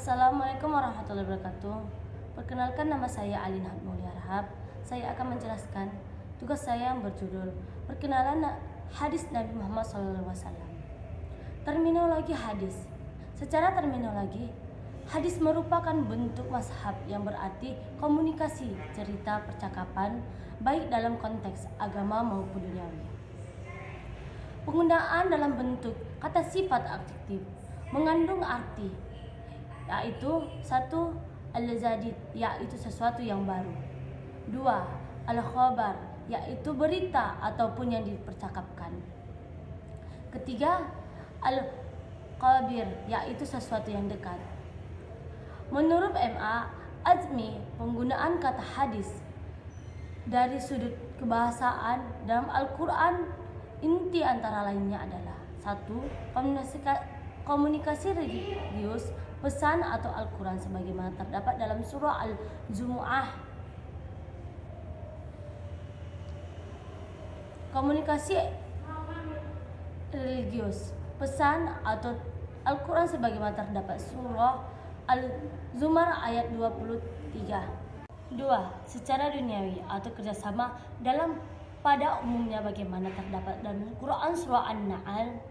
Assalamualaikum warahmatullahi wabarakatuh. Perkenalkan, nama saya Alin Mulia Rahab. Saya akan menjelaskan tugas saya yang berjudul Perkenalan Hadis Nabi Muhammad SAW. Terminologi hadis. Secara terminologi, hadis merupakan bentuk mazhab yang berarti komunikasi, cerita, percakapan, baik dalam konteks agama maupun duniawi. Penggunaan dalam bentuk kata sifat adjektif mengandung arti, yaitu 1. Al-jadid, yaitu sesuatu yang baru. 2. Al-khabar, yaitu berita ataupun yang dipercakapkan. 3. Al-qabir, yaitu sesuatu yang dekat. Menurut M.A. Azmi, penggunaan kata hadis dari sudut kebahasaan dalam Al-Quran inti antara lainnya adalah 1. Komunikasi religius, pesan atau Al-Quran sebagaimana terdapat dalam surah Al-Jumu'ah. Komunikasi religius, pesan atau Al-Quran sebagaimana terdapat surah Al-Zumar ayat 23. 2. Secara duniawi atau kerjasama dalam pada umumnya bagaimana terdapat dalam Quran surah An-Nahl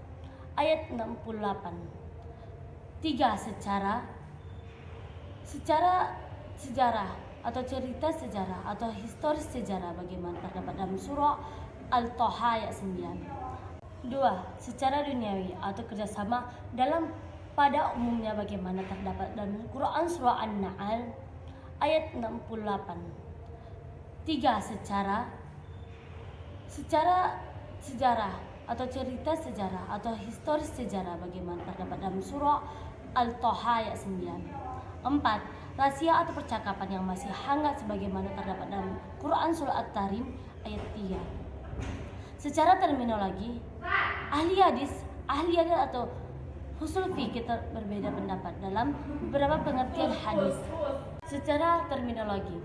ayat 68. 3. Secara sejarah atau cerita sejarah atau historis sejarah bagaimana terdapat dalam surah Al-Toha ayat 9. 2. Secara duniawi atau kerjasama dalam pada umumnya bagaimana terdapat dalam Quran surah An-Nahl ayat 68. 3. Secara sejarah atau cerita sejarah atau historis sejarah bagaimana terdapat dalam surah Al-Toha ayat 9. 4. Rahasia atau percakapan yang masih hangat sebagaimana terdapat dalam Quran surah At-Tahrim ayat 3. Secara terminologi, ahli hadis atau usul fikih berbeda pendapat dalam beberapa pengertian hadis. Secara terminologi,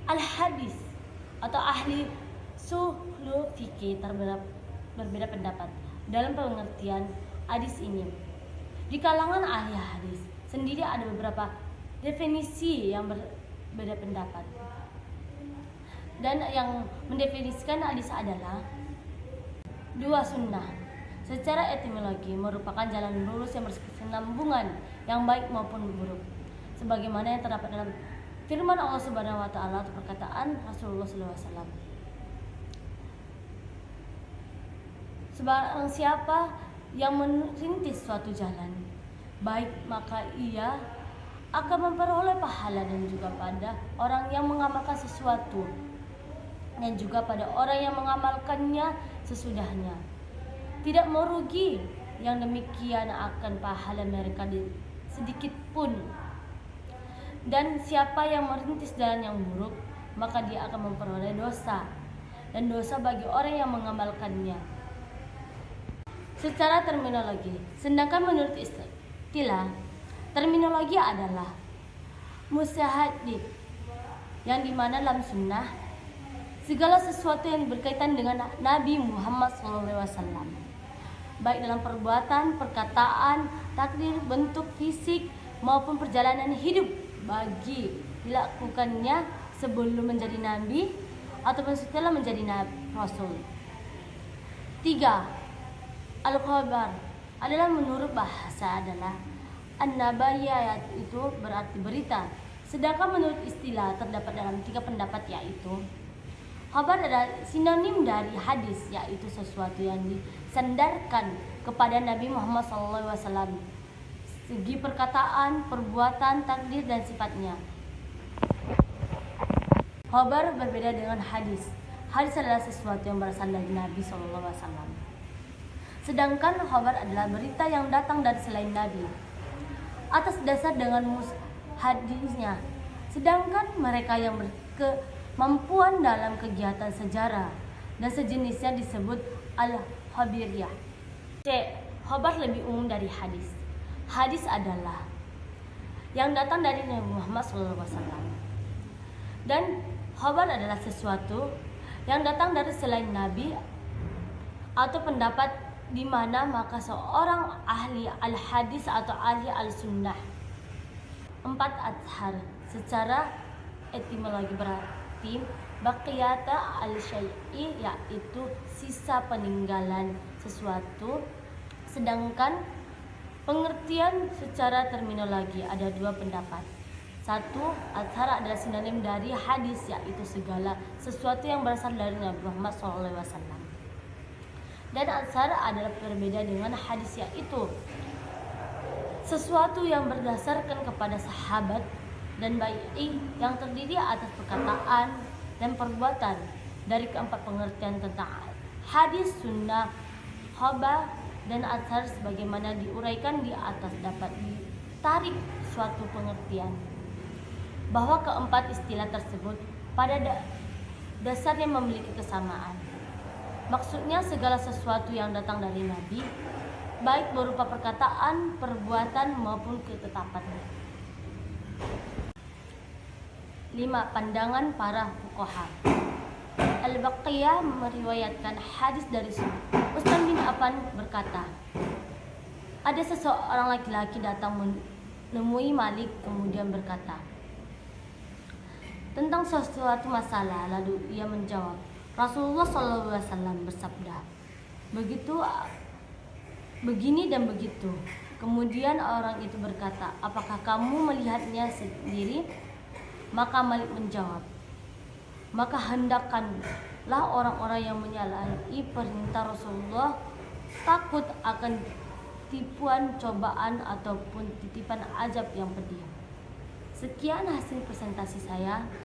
al-hadis atau ahli usul fikih berbeda pendapat dalam pengertian hadis ini. Di kalangan ahli hadis sendiri ada beberapa definisi yang berbeda pendapat. Dan yang mendefinisikan hadis adalah 2. Sunnah. Secara etimologi merupakan jalan lurus yang berkesinambungan yang baik maupun buruk, sebagaimana yang terdapat dalam firman Allah Subhanahu wa taala atau perkataan Rasulullah SAW. Sebarang siapa yang merintis suatu jalan baik, maka ia akan memperoleh pahala, dan juga pada orang yang mengamalkan sesuatu, dan juga pada orang yang mengamalkannya sesudahnya. Tidak merugi yang demikian akan pahala mereka sedikit pun. Dan siapa yang merintis jalan yang buruk, maka dia akan memperoleh dosa, dan dosa bagi orang yang mengamalkannya. Secara terminologi, sedangkan menurut istilah, terminologi adalah musyahadid, yang dimana dalam sunnah segala sesuatu yang berkaitan dengan Nabi Muhammad SAW, baik dalam perbuatan, perkataan, takdir, bentuk fisik maupun perjalanan hidup, bagi dilakukannya sebelum menjadi nabi ataupun setelah menjadi rasul. 3. Al-khabar adalah menurut bahasa adalah an-nabaiyah, itu berarti berita. Sedangkan menurut istilah terdapat dalam 3 pendapat, yaitu khabar adalah sinonim dari hadis, yaitu sesuatu yang disandarkan kepada Nabi Muhammad SAW, segi perkataan, perbuatan, takdir, dan sifatnya. Khabar berbeda dengan hadis. Hadis adalah sesuatu yang berasal dari Nabi SAW. Sedangkan khabar adalah berita yang datang dari selain Nabi atas dasar dengan hadisnya. Sedangkan mereka yang berkemampuan dalam kegiatan sejarah dan sejenisnya disebut al-khabiriyah. C. Khabar lebih umum dari hadis. Hadis adalah yang datang dari Nabi Muhammad SAW. Dan khabar adalah sesuatu yang datang dari selain Nabi atau pendapat di mana maka seorang ahli al-hadis atau ahli al-sunnah. 4. Azhar secara etimologi berarti baqiyata al-syai'i, yaitu sisa peninggalan sesuatu. Sedangkan pengertian secara terminologi ada dua pendapat. 1. Azhar adalah sinonim dari hadis, yaitu segala sesuatu yang berasal dari Nabi Muhammad SAW. Dan azhar adalah berbeda dengan hadis, yaitu sesuatu yang berdasarkan kepada sahabat dan bai'i yang terdiri atas perkataan dan perbuatan. Dari keempat pengertian tentang hadis, sunnah, khabar, dan azhar sebagaimana diuraikan di atas dapat ditarik suatu pengertian bahwa keempat istilah tersebut pada dasarnya memiliki kesamaan. Maksudnya segala sesuatu yang datang dari Nabi, baik berupa perkataan, perbuatan maupun ketetapannya. 5. Pandangan para fuqaha. Al-Baqiyah meriwayatkan hadis dari Utsman bin Affan berkata, ada seseorang laki-laki datang menemui Malik kemudian berkata tentang sesuatu masalah, lalu ia menjawab, Rasulullah SAW bersabda, begini dan begitu. Kemudian orang itu berkata, apakah kamu melihatnya sendiri? Maka Malik menjawab, maka hendakkanlah orang-orang yang menyalahi perintah Rasulullah takut akan tipuan, cobaan, ataupun titipan azab yang pedih. Sekian hasil presentasi saya.